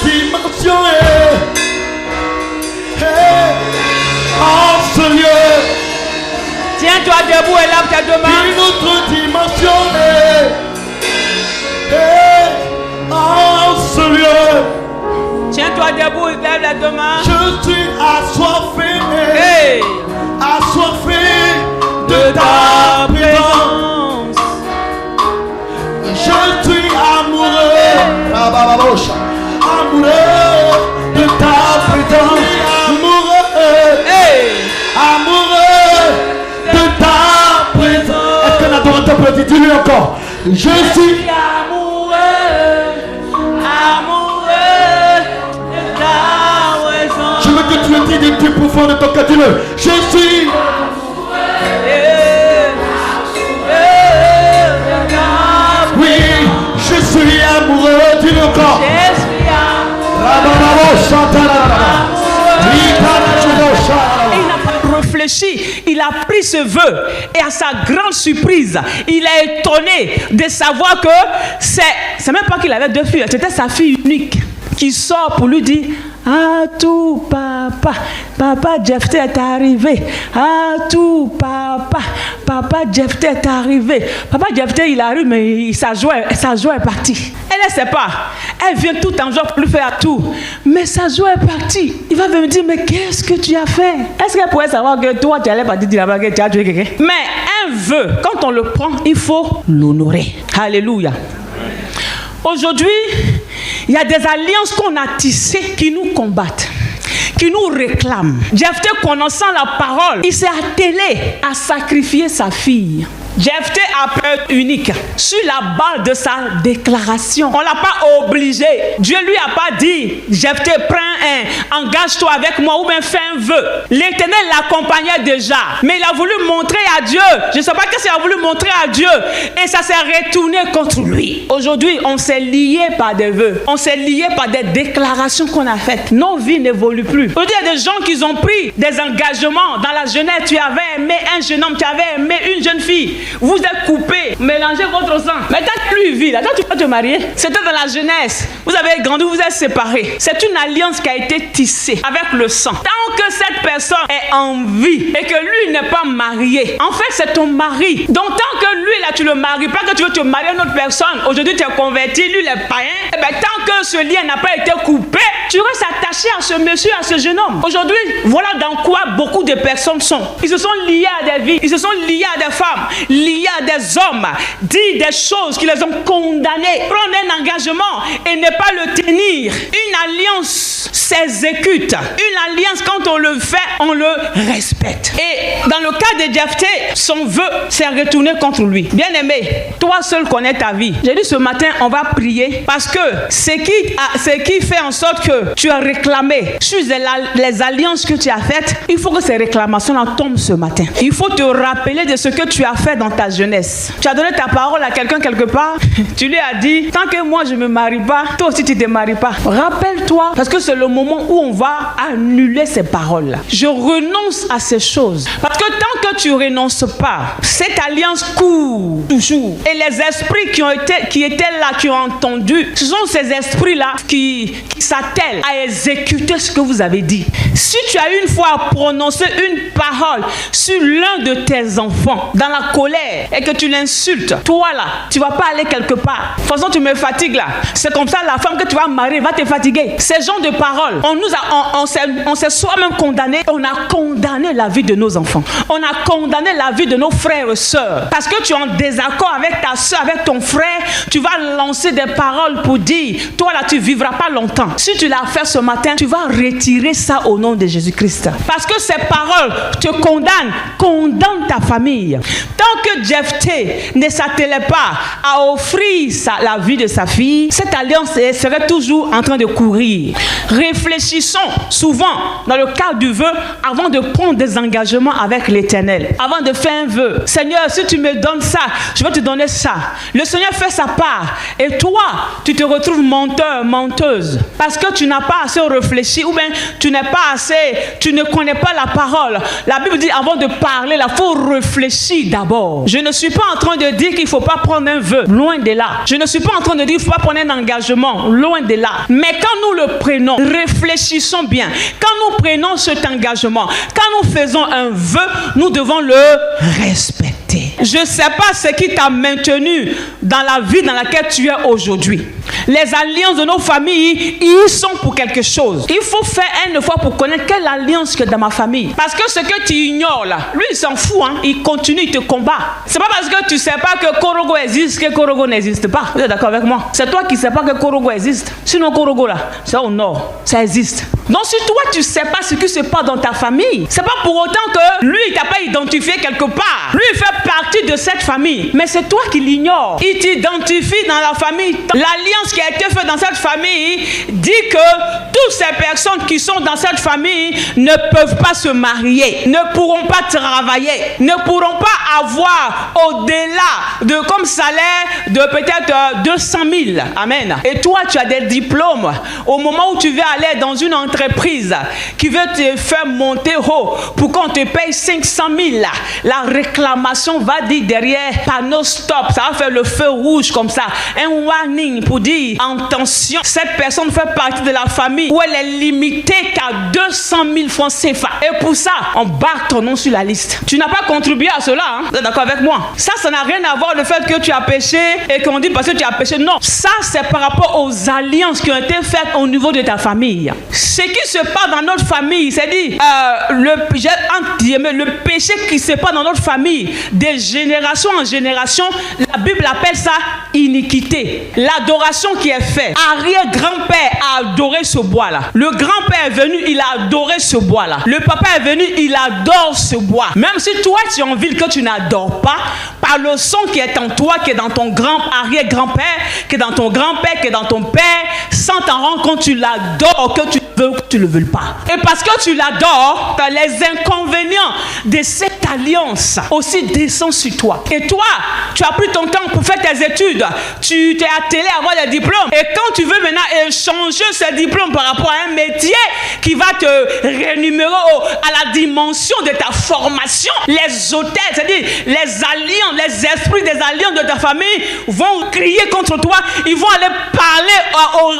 dimension en ce lieu. Tiens-toi debout et lève tes deux mains. Une autre dimension en ce lieu. Tiens-toi debout et lève les deux mains. Je suis assoiffé, Hey, assoiffé de de ta ta présence. présence. Je suis amoureux, amoureux de ta présence. Amoureux, Hey, amoureux de ta présence. Est-ce qu'un adorateur peut dire, dis-lui encore. Je suis amoureux, amoureux de ta présence. Je veux que tu le dises du plus profond de ton cœur. Dis-le. Je suis oui, je suis amoureux. Dis-le encore. Il n'a pas réfléchi, il a pris ce vœu et à sa grande surprise, il est étonné de savoir que c'est même pas qu'il avait deux filles, c'était sa fille unique qui sort pour lui dire: ah tout papa, papa Jephté est arrivé. Ah tout papa, papa Jephté est arrivé. Papa Jephté il arrive mais sa joie est partie. Elle ne sait pas. Elle vient tout en joie pour lui faire tout. Mais sa joie est partie. Il va me dire: mais qu'est-ce que tu as fait? Est-ce qu'elle pourrait savoir que toi tu allais pas dire là-bas que tu as tué quelqu'un? Mais un vœu, quand on le prend, il faut l'honorer. Alléluia. Aujourd'hui, il y a des alliances qu'on a tissées qui nous combattent, qui nous réclament. Jephté, connaissant la parole, il s'est attelé à sacrifier sa fille. Jephté a peur unique sur la base de sa déclaration. On ne l'a pas obligé. Dieu lui a pas dit: Jephté, engage-toi avec moi ou bien fais un vœu. L'Éternel l'accompagnait déjà. Mais il a voulu montrer à Dieu. Je ne sais pas qu'est-ce qu'il a voulu montrer à Dieu. Et ça s'est retourné contre lui. Aujourd'hui, on s'est lié par des vœux. On s'est lié par des déclarations qu'on a faites. Nos vies n'évoluent plus. Aujourd'hui, il y a des gens qui ont pris des engagements. Dans la jeunesse, tu avais aimé un jeune homme, tu avais aimé une jeune fille. Vous êtes coupés, mélangez votre sang. Maintenant, plus vie, là, toi, tu peux te marier. C'était dans la jeunesse. Vous avez grandi, vous êtes séparés. C'est une alliance qui a été tissée avec le sang. Tant que cette personne est en vie et que lui n'est pas marié, en fait, c'est ton mari. Donc, tant que lui, là, tu le maries pas, que tu veux te marier à une autre personne, aujourd'hui, tu es converti, lui, il est païen, et bien, tant que ce lien n'a pas été coupé, tu restes attaché à ce monsieur, à ce jeune homme. Aujourd'hui, voilà dans quoi beaucoup de personnes sont. Ils se sont liés à des vies, ils se sont liés à des femmes, liés à des hommes, dit des choses qui les ont condamnés, prendre un engagement et ne pas le tenir. Une alliance s'exécute. Une alliance, quand on le fait, on le respecte. Et dans le cas de Jephté, son vœu s'est retourné contre lui. Bien aimé, toi seul connais ta vie. J'ai dit ce matin, on va prier parce que ce qui fait en sorte que tu as réclamé sur les alliances que tu as faites, il faut que ces réclamations-là tombent ce matin. Il faut te rappeler de ce que tu as fait dans ta jeunesse. Tu as donné ta parole à quelqu'un quelque part. Tu lui as dit: tant que moi je ne me marie pas, toi aussi tu ne te maries pas. Rappelle-toi, parce que c'est le moment où on va annuler ces paroles. Je renonce à ces choses. Parce que tant que tu ne renonces pas, cette alliance court toujours. Et les esprits qui étaient là, qui ont entendu, ce sont ces esprits-là qui s'attellent à exécuter ce que vous avez dit. Si tu as une fois prononcé une parole sur l'un de tes enfants dans la colère et que tu l'insultes, toi là, tu ne vas pas aller quelque part. De toute façon, tu me fatigues là. C'est comme ça, la femme que tu vas marier va te fatiguer. Ces genres de paroles, on s'est soi-même condamné. On a condamné la vie de nos enfants. On a condamné la vie de nos frères et sœurs. Parce que tu es en désaccord avec ta sœur, avec ton frère, tu vas lancer des paroles pour dire: toi là, tu ne vivras pas longtemps. Si tu l'as fait ce matin, tu vas retirer ça au nom de Jésus-Christ. Parce que ces paroles te condamnent ta famille. Tant que Jephté ne s'attelait pas à offrir la vie de sa fille, cette alliance serait toujours en train de courir. Réfléchissons souvent dans le cadre du vœu avant de prendre des engagements avec l'Éternel. Avant de faire un vœu: Seigneur, si tu me donnes ça, je vais te donner ça. Le Seigneur fait sa part et toi, tu te retrouves menteur, menteuse. Parce que tu n'as pas assez réfléchi ou bien tu ne connais pas la parole. La Bible dit avant de parler, il faut réfléchir d'abord. Je ne suis pas en train de dire qu'il ne faut pas prendre un vœu, loin de là. Je ne suis pas en train de dire qu'il ne faut pas prendre un engagement, loin de là. Mais quand nous le prenons, réfléchissons bien. Quand nous prenons cet engagement, quand nous faisons un vœu, nous devons le respecter. Je ne sais pas ce qui t'a maintenu dans la vie dans laquelle tu es aujourd'hui. Les alliances de nos familles, ils sont pour quelque chose. Il faut faire une fois pour connaître quelle alliance que dans ma famille. Parce que ce que tu ignores là, lui il s'en fout, hein. Il continue, il te combat. C'est pas parce que tu sais pas que Korogo existe que Korogo n'existe pas. Vous êtes d'accord avec moi? C'est toi qui sais pas que Korogo existe. Sinon Korogo là, c'est au nord, ça existe. Donc si toi tu sais pas ce qui se passe dans ta famille, c'est pas pour autant que lui il t'a pas identifié quelque part. Lui il fait partie de cette famille, mais c'est toi qui l'ignores. Il t'identifie dans la famille. L'alliance qui a été faite dans cette famille dit que toutes ces personnes qui sont dans cette famille ne peuvent pas se marier, ne pourront pas travailler, ne pourront pas avoir au-delà de comme salaire de peut-être 200 000. Amen. Et toi, tu as des diplômes. Au moment où tu veux aller dans une entreprise qui veut te faire monter haut pour qu'on te paye 500 000, la réclamation va dire derrière, panneau stop, ça va faire le feu rouge comme ça, un warning pour dire attention, cette personne fait partie de la famille où elle est limitée qu'à 200 000 francs CFA. Et pour ça, on barre ton nom sur la liste. Tu n'as pas contribué à cela, hein? Vous êtes d'accord avec moi? Ça n'a rien à voir le fait que tu as péché et qu'on dit parce que tu as péché. Non, ça c'est par rapport aux alliances qui ont été faites au niveau de ta famille. Ce qui se passe dans notre famille, c'est dit le péché qui se passe dans notre famille, de génération en génération, la Bible appelle ça iniquité. L'adoration qui est faite. Arrière-grand-père a adoré ce bois-là. Le grand-père est venu, il a adoré ce bois-là. Le papa est venu, il adore ce bois. Même si toi tu es en ville que tu n'adores pas, par le son qui est en toi, qui est dans ton arrière-grand-père, qui est dans ton grand-père, qui est dans ton père, sans t'en rendre compte, tu l'adores, que tu veux ou que tu ne le veux pas. Et parce que tu l'adores, les inconvénients de cette alliance aussi descendent sur toi. Et toi, tu as pris ton temps pour faire tes études. Tu t'es attelé à avoir des diplômes. Et quand tu veux maintenant échanger ce diplôme par rapport à un métier qui va te rémunérer à la dimension de ta formation, les hôtels, c'est-à-dire les alliances, les esprits des alliances de ta famille vont crier contre toi. Ils vont aller parler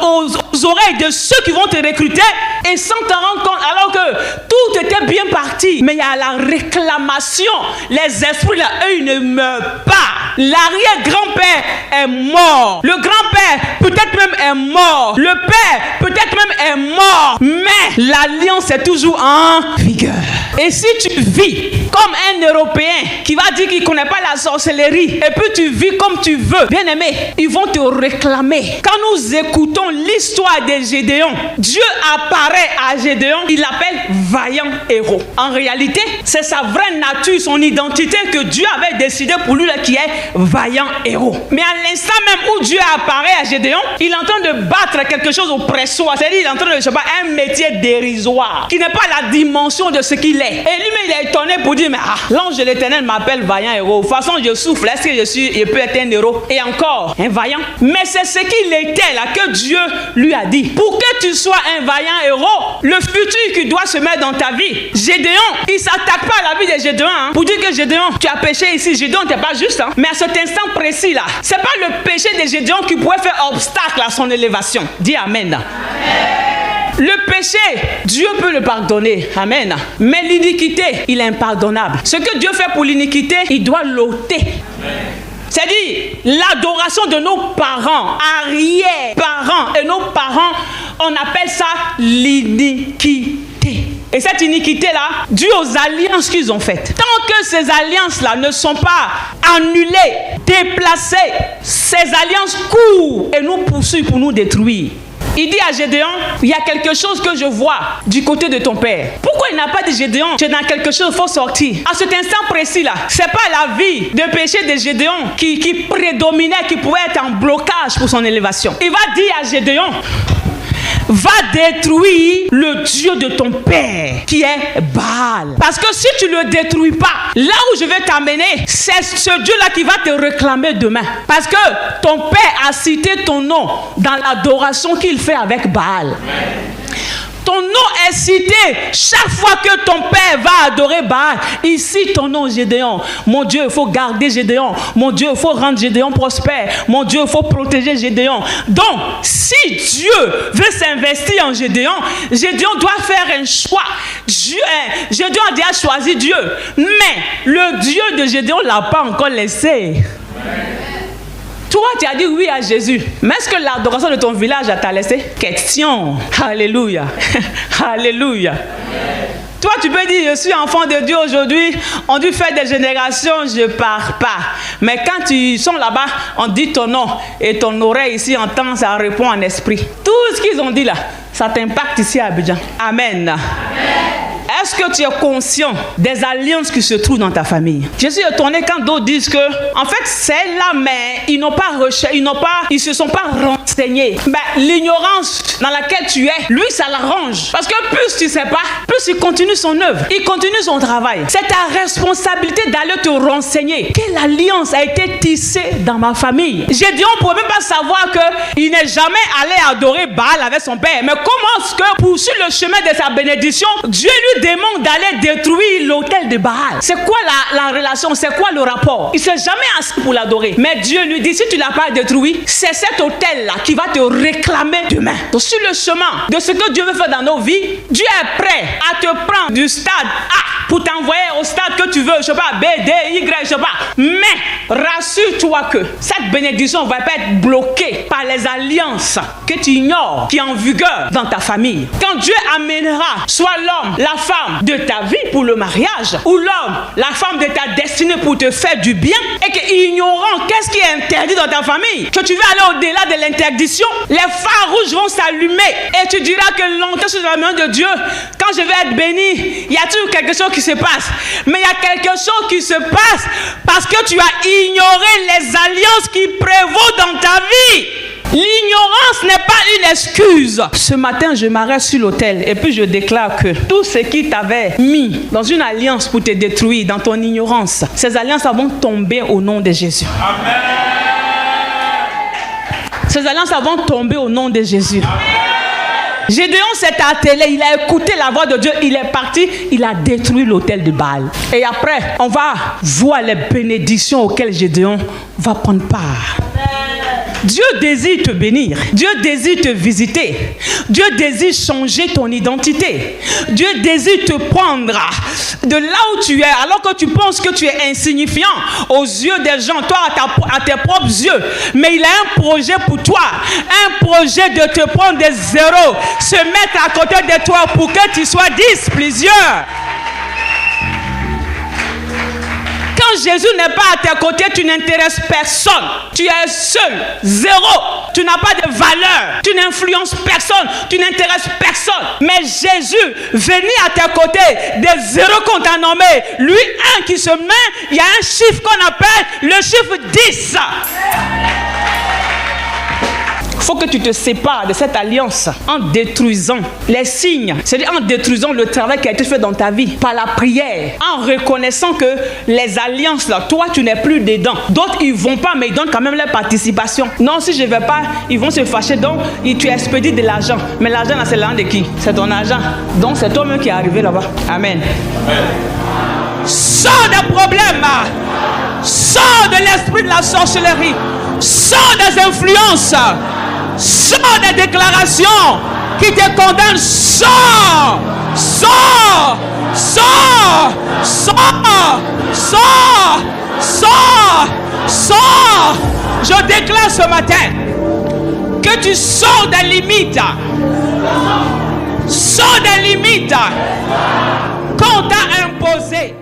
aux oreilles de ceux qui vont te recruter et sans t'en rendre compte, alors que tout était bien parti. Mais il y a la réclamation. Les esprits là, eux, ils ne meurent pas. L'arrière-grand-père est mort. Le grand-père peut-être même est mort. Le père peut-être même est mort. Mais l'alliance est toujours en vigueur. Et si tu vis comme un Européen qui va dire qu'il ne connaît pas la sorcellerie, et puis tu vis comme tu veux, bien aimé, ils vont te réclamer. Quand nous écoutons l'histoire de Gédéon, Dieu apparaît à Gédéon, il l'appelle vaillant héros. En réalité, c'est sa vraie nature, son identité que Dieu avait décidé pour lui là, qui est vaillant héros. Mais à l'instant même où Dieu apparaît à Gédéon, il est en train de battre quelque chose au pressoir, c'est-à-dire il est en train de, je sais pas, un métier dérisoire, qui n'est pas la dimension de ce qu'il est. Et lui-même il est étonné pour dire, mais l'ange de l'Éternel m'appelle vaillant héros. De toute façon je souffle, est-ce que je peux être un héros? Et encore, un vaillant. Mais c'est ce qu'il était là que Dieu lui a dit. Pour que tu sois un vaillant héros, le futur qui doit se mettre dans ta vie. Gédéon, il ne s'attaque pas à la vie de Gédéon, hein, pour dire que Gédéon, tu as péché ici. Gédéon, tu n'es pas juste, hein. Mais à cet instant précis là, c'est pas le péché de Gédéon qui pouvait faire obstacle à son élévation. Dis Amen. Amen. Le péché, Dieu peut le pardonner. Amen. Mais l'iniquité, il est impardonnable. Ce que Dieu fait pour l'iniquité, il doit l'ôter. C'est-à-dire, l'adoration de nos parents, arrière-parents et nos parents, on appelle ça l'iniquité. Et cette iniquité-là, due aux alliances qu'ils ont faites. Tant que ces alliances-là ne sont pas annulées, déplacées, ces alliances courent et nous poursuivent pour nous détruire. Il dit à Gédéon, il y a quelque chose que je vois du côté de ton père. Pourquoi il n'a pas dit Gédéon, tu es dans quelque chose, il faut sortir. À cet instant précis là, c'est pas la vie de péché de Gédéon qui prédominait, qui pouvait être un blocage pour son élévation. Il va dire à Gédéon, va détruire le Dieu de ton père, qui est Baal. Parce que si tu ne le détruis pas, là où je vais t'amener, c'est ce Dieu-là qui va te réclamer demain. Parce que ton père a cité ton nom dans l'adoration qu'il fait avec Baal. Ton nom est cité chaque fois que ton père va adorer Baal. Ici, ton nom, Gédéon. Mon Dieu, il faut garder Gédéon. Mon Dieu, il faut rendre Gédéon prospère. Mon Dieu, il faut protéger Gédéon. Donc, si Dieu veut s'investir en Gédéon, Gédéon doit faire un choix. Gédéon a déjà choisi Dieu. Mais le Dieu de Gédéon ne l'a pas encore laissé. Toi, tu as dit oui à Jésus. Mais est-ce que l'adoration de ton village t'a laissé? Question. Alléluia. Alléluia. Toi, tu peux dire, je suis enfant de Dieu aujourd'hui. On dit faire des générations, je ne pars pas. Mais quand ils sont là-bas, on dit ton nom. Et ton oreille ici entend, ça répond en esprit. Tout ce qu'ils ont dit là, ça t'impacte ici à Abidjan. Amen. Amen. Est-ce que tu es conscient des alliances qui se trouvent dans ta famille? Je suis étonné quand d'autres disent que, en fait, c'est là, mais ils n'ont pas recherché, ils se sont pas renseignés. Ben, l'ignorance dans laquelle tu es, lui, ça l'arrange. Parce que plus tu sais pas, plus il continue son œuvre, il continue son travail. C'est ta responsabilité d'aller te renseigner. Quelle alliance a été tissée dans ma famille? J'ai dit, on ne pouvait même pas savoir qu'il n'est jamais allé adorer Baal avec son père. Mais comment est-ce que, pour suivre le chemin de sa bénédiction, Dieu lui demande d'aller détruire l'autel de Baal? C'est quoi la relation? C'est quoi le rapport? Il ne s'est jamais assis pour l'adorer. Mais Dieu lui dit, si tu ne l'as pas détruit, c'est cet autel-là qui va te réclamer demain. Donc sur le chemin de ce que Dieu veut faire dans nos vies, Dieu est prêt à te prendre du stade A pour t'envoyer au stade que tu veux, je sais pas, B, D, Y, je sais pas. Mais rassure-toi que cette bénédiction ne va pas être bloquée par les alliances que tu ignores, qui sont en vigueur dans ta famille. Quand Dieu amènera soit l'homme, la femme de ta vie pour le mariage, ou l'homme, la femme de ta destinée pour te faire du bien, et qu'ignorant qu'est-ce qui est interdit dans ta famille, que tu veux aller au-delà de l'interdiction, les phares rouges vont s'allumer et tu diras que longtemps je suis dans la main de Dieu. Quand je vais être béni, il y a toujours quelque chose qui se passe. Mais il y a quelque chose qui se passe parce que tu as ignoré les alliances qui prévaut dans ta vie. L'ignorance n'est pas une excuse. Ce matin, je m'arrête sur l'autel et puis je déclare que tout ce qui t'avait mis dans une alliance pour te détruire, dans ton ignorance, ces alliances vont tomber au nom de Jésus. Amen. Ces alliances vont tomber au nom de Jésus. Amen. Gédéon s'est attelé, il a écouté la voix de Dieu, il est parti, il a détruit l'autel de Baal. Et après, on va voir les bénédictions auxquelles Gédéon va prendre part. Dieu désire te bénir. Dieu désire te visiter. Dieu désire changer ton identité. Dieu désire te prendre de là où tu es, alors que tu penses que tu es insignifiant aux yeux des gens, toi à tes propres yeux. Mais il a un projet pour toi. Un projet de te prendre des zéros, se mettre à côté de toi pour que tu sois 10, plusieurs. Quand Jésus n'est pas à tes côtés, tu n'intéresses personne. Tu es seul, zéro. Tu n'as pas de valeur. Tu n'influences personne. Tu n'intéresses personne. Mais Jésus, venu à tes côtés, des zéros qu'on t'a nommé, lui, un qui se met, il y a un chiffre qu'on appelle le chiffre 10. Il faut que tu te sépares de cette alliance en détruisant les signes, c'est-à-dire en détruisant le travail qui a été fait dans ta vie par la prière, en reconnaissant que les alliances là, toi tu n'es plus dedans. D'autres ils vont pas, mais ils donnent quand même leur participation. Non, si je vais pas, ils vont se fâcher, donc tu expédies de l'argent. Mais l'argent là, c'est l'argent de qui? C'est ton argent. Donc c'est toi-même qui est arrivé là-bas. Amen. Sors des problèmes, sors de l'esprit de la sorcellerie, sors des influences. Sors des déclarations qui te condamnent. Sors! Sors! Sors! Sors! Sors! Sors! Sors! Je déclare ce matin que tu sors des limites. Sors des limites qu'on t'a imposées.